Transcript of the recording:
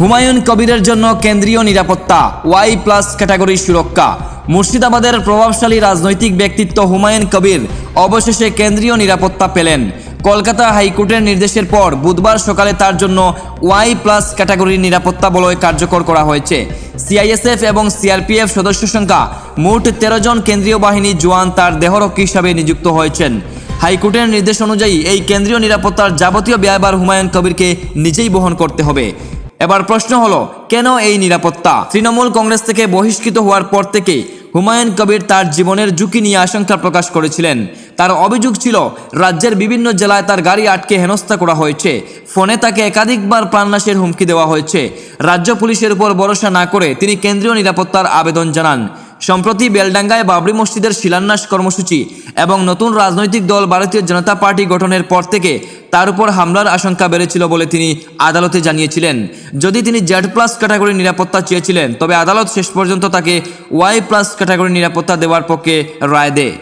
হুমায়ুন কবিরের জন্য কেন্দ্রীয় নিরাপত্তা, ওয়াই প্লাস ক্যাটাগরি সুরক্ষা। মুর্শিদাবাদের প্রভাবশালী রাজনৈতিক ব্যক্তিত্ব হুমায়ুন কবির অবশেষে কেন্দ্রীয় নিরাপত্তা পেলেন। কলকাতা হাইকোর্টের নির্দেশের পর বুধবার সকালে তার জন্য ওয়াই প্লাস ক্যাটাগরির নিরাপত্তা বলয় কার্যকর করা হয়েছে। সিআইএসএফ এবং সিআরপিএফ সদস্য সংখ্যা মোট 13 জন কেন্দ্রীয় বাহিনী জওয়ান তার দেহরক্ষী হিসাবে নিযুক্ত হয়েছেন। হাইকোর্টের নির্দেশ অনুযায়ী এই কেন্দ্রীয় নিরাপত্তার যাবতীয় ব্যয়ভার হুমায়ুন কবিরকে নিজেই বহন করতে হবে। এবার প্রশ্ন হলো, কেন এই নিরাপত্তা? তৃণমূল কংগ্রেস থেকে বহিষ্কৃত হওয়ার পর থেকে হুমায়ুন কবির তার জীবনের ঝুঁকি নিয়ে আশঙ্কা প্রকাশ করেছিলেন। তার অভিযোগ ছিল, রাজ্যের বিভিন্ন জেলায় তার গাড়ি আটকে হেনস্থা করা হয়েছে, ফোনে তাকে একাধিকবার প্রাণনাশের হুমকি দেওয়া হয়েছে। রাজ্য পুলিশের উপর ভরসা না করে তিনি কেন্দ্রীয় নিরাপত্তার আবেদন জানান। সম্প্রতি বেলডাঙ্গায় বাবরি মসজিদের শিলান্যাস কর্মসূচি এবং নতুন রাজনৈতিক দল ভারতীয় জনতা পার্টি গঠনের পর থেকে তার উপর হামলার আশঙ্কা বেড়েছিল বলে তিনি আদালতে জানিয়েছিলেন। যদি তিনি জেড প্লাস ক্যাটাগরির নিরাপত্তা চেয়েছিলেন, তবে আদালত শেষ পর্যন্ত তাকে ওয়াই প্লাস ক্যাটাগরির নিরাপত্তা দেওয়ার পক্ষে রায় দেয়।